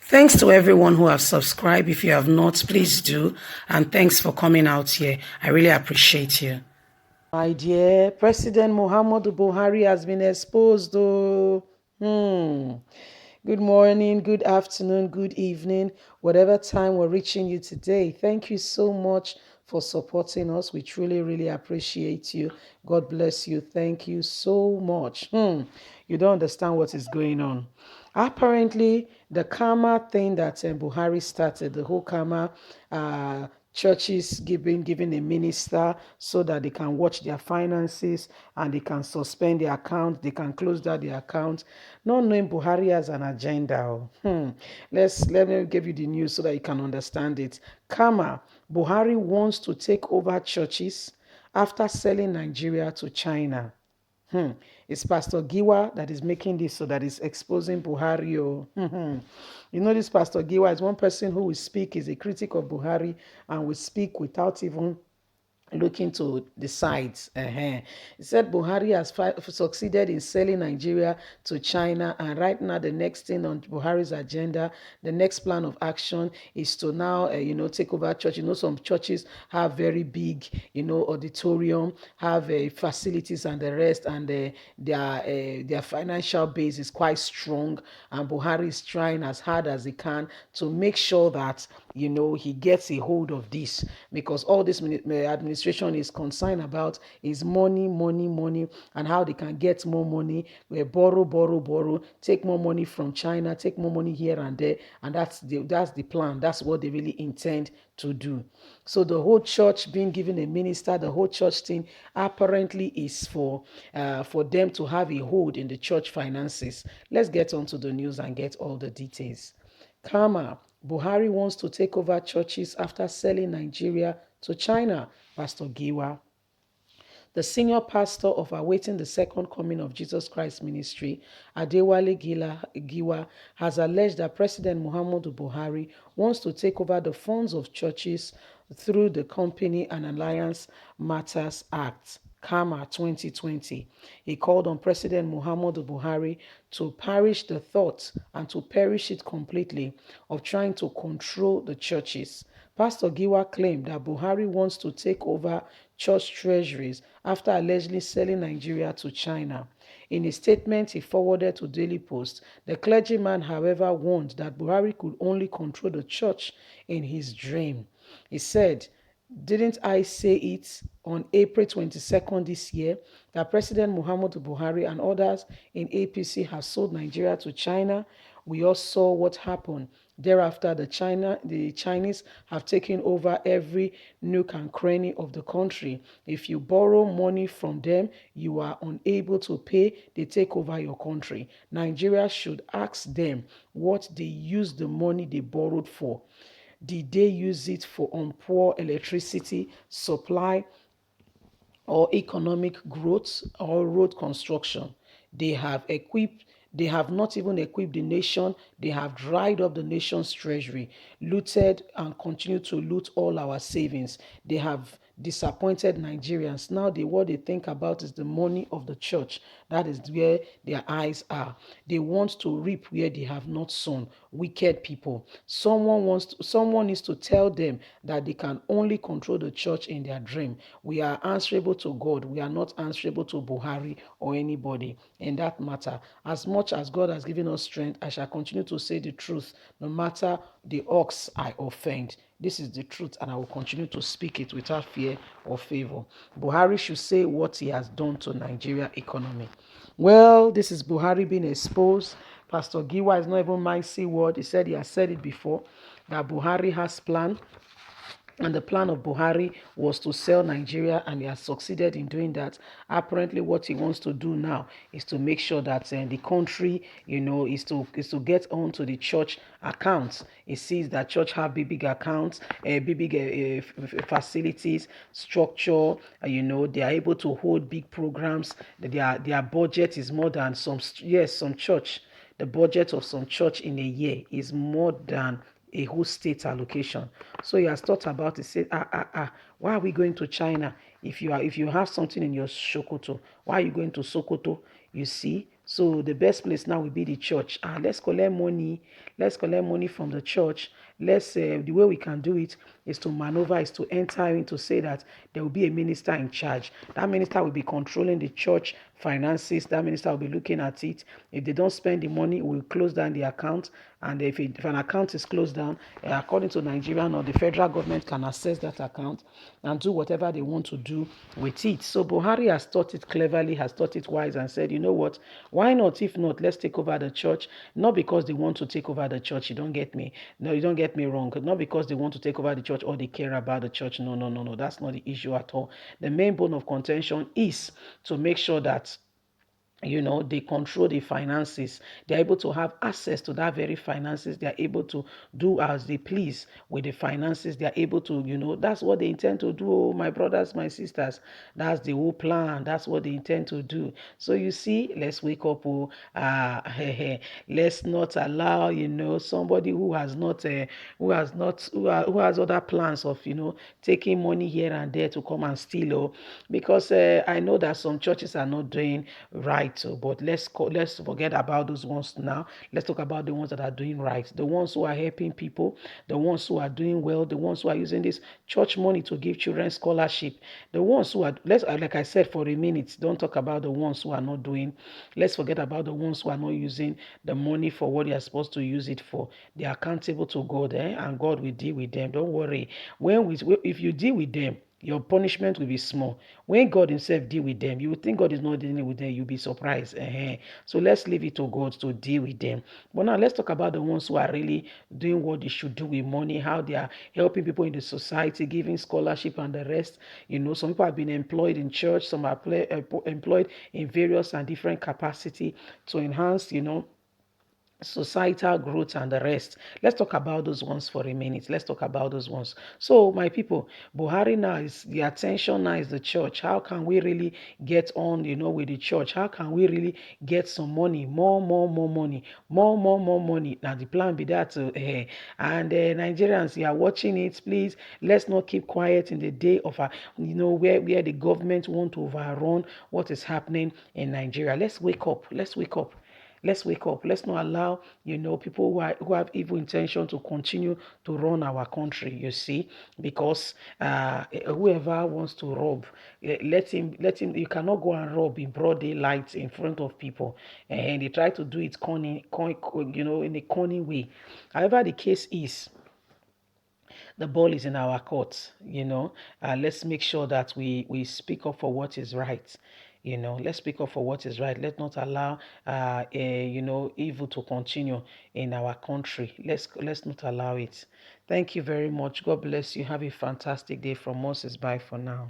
Thanks to everyone who have subscribed. If you have not, please do. And thanks for coming out here. I really appreciate you. My dear, President Muhammadu Buhari has been exposed. Good morning, good afternoon, good evening, whatever time we're reaching you today. Thank you so much for supporting us. We truly, really appreciate you. God bless you. Thank you so much. You don't understand what is going on. Apparently, the Cama thing that Buhari started, the whole Cama churches giving a minister so that they can watch their finances and they can suspend their account, they can close down the account. Not knowing Buhari has an agenda. Let me give you the news so that you can understand it. Cama, Buhari wants to take over churches after selling Nigeria to China. It's Pastor Giwa that is making this so that is exposing Buhari. You know, this Pastor Giwa is one person who will speak, is a critic of Buhari and will speak without even looking to the sides. He said Buhari has succeeded in selling Nigeria to China, and right now the next thing on Buhari's agenda, the next plan of action is to now, take over church. Some churches have very big, auditorium, have facilities and the rest, and their financial base is quite strong. And Buhari is trying as hard as he can to make sure that he gets a hold of this, because all this administration is concerned about is money, money, money, and how they can get more money. We borrow, borrow, borrow, take more money from China, take more money here and there, and that's the plan. That's what they really intend to do. So the whole church being given a minister, the whole church thing apparently is for them to have a hold in the church finances. Let's get on to the news and get all the details. Cama, Buhari wants to take over churches after selling Nigeria to China, Pastor Giwa. The senior pastor of Awaiting the Second Coming of Jesus Christ Ministry, Adewale Giwa, has alleged that President Muhammadu Buhari wants to take over the funds of churches through the Company and Alliance Matters Act, Cama 2020. He called on President Muhammadu Buhari to perish the thought and to perish it completely of trying to control the churches. Pastor Giwa claimed that Buhari wants to take over church treasuries after allegedly selling Nigeria to China. In a statement he forwarded to Daily Post, the clergyman, however, warned that Buhari could only control the church in his dream. He said, "Didn't I say it on April 22nd this year that President Muhammadu Buhari and others in APC have sold Nigeria to China? We all saw what happened. Thereafter, the Chinese have taken over every nook and cranny of the country. If you borrow money from them, you are unable to pay, they take over your country. Nigeria should ask them what they use the money they borrowed for. Did they use it for poor electricity supply or economic growth or road construction? They have equipped They have not even equipped the nation. They have dried up the nation's treasury, looted and continue to loot all our savings. They have disappointed Nigerians. Now what they think about is the money of the church. That is where their eyes are. They want to reap where they have not sown. Wicked people. Someone needs to tell them that they can only control the church in their dream. We are answerable to God. We are not answerable to Buhari or anybody in that matter. As much as God has given us strength, I shall continue to say the truth, no matter the ox I offend. This is the truth, and I will continue to speak it without fear or favor. Buhari should say what he has done to Nigeria economy. Well, this is Buhari being exposed. Pastor Giwa is not even my C word. He said he has said it before, that Buhari has planned. And the plan of Buhari was to sell Nigeria, and he has succeeded in doing that. Apparently, what he wants to do now is to make sure that the country, is to get onto the church accounts. He sees that church have big accounts, big facilities, structure. They are able to hold big programs. Their budget is more than some church. The budget of some church in a year is more than a whole state allocation. So he has thought about it, said, why are we going to China? If you have something in your Sokoto, why are you going to Sokoto? You see? So the best place now will be the church. Let's collect money. Let's collect money from the church. The way we can do it is to maneuver, is to enter into say that there will be a minister in charge. That minister will be controlling the church finances. That minister will be looking at it. If they don't spend the money, we'll close down the account. And if an account is closed down, according to Nigerian or the federal government can access that account and do whatever they want to do with it. So Buhari has thought it cleverly, has thought it wise, and said, you know what? Why not? If not, let's take over the church. Not because they want to take over the church. You don't get me. No, you don't get me wrong. Not because they want to take over the church or they care about the church. No, no, no, no. That's not the issue at all. The main bone of contention is to make sure that they control the finances. They're able to have access to that very finances. They're able to do as they please with the finances. They're able to, that's what they intend to do. Oh, my brothers, my sisters, that's the whole plan. That's what they intend to do. So you see, let's wake up. Oh, let's not allow, somebody who has other plans of, taking money here and there to come and steal. Oh, because I know that some churches are not doing right. But let's forget about those ones now. Let's talk about the ones that are doing right, the ones who are helping people, the ones who are doing well, the ones who are using this church money to give children scholarship, the ones who are let's like I said for a minute, don't talk about the ones who are not doing. Let's forget about the ones who are not using the money for what they are supposed to use it for. They are accountable to God, and God will deal with them. Don't worry. If you deal with them, your punishment will be small. When God Himself deal with them, you would think God is not dealing with them. You'll be surprised. So let's leave it to God to deal with them. But now let's talk about the ones who are really doing what they should do with money, how they are helping people in the society, giving scholarship and the rest. Some people have been employed in church, some are employed in various and different capacity to enhance, societal growth and the rest. Let's talk about those ones for a minute. Let's talk about those ones. So, my people, Buhari now is the attention now is the church. How can we really get on, with the church? How can we really get some money, more money, more money? Now the plan be that, and Nigerians, you are watching it. Please, let's not keep quiet in the day of where the government want to overrun what is happening in Nigeria. Let's wake up. Let's wake up. Let's wake up. Let's not allow, people who have evil intention to continue to run our country, you see, because whoever wants to rob, let him, you cannot go and rob in broad daylight in front of people. And they try to do it in a cunning way. However, the case is, the ball is in our court. Let's make sure that we speak up for what is right. Let's speak up for what is right. Let's not allow evil to continue in our country. Let's not allow it. Thank you very much. God bless you. Have a fantastic day. From Moses. Bye for now.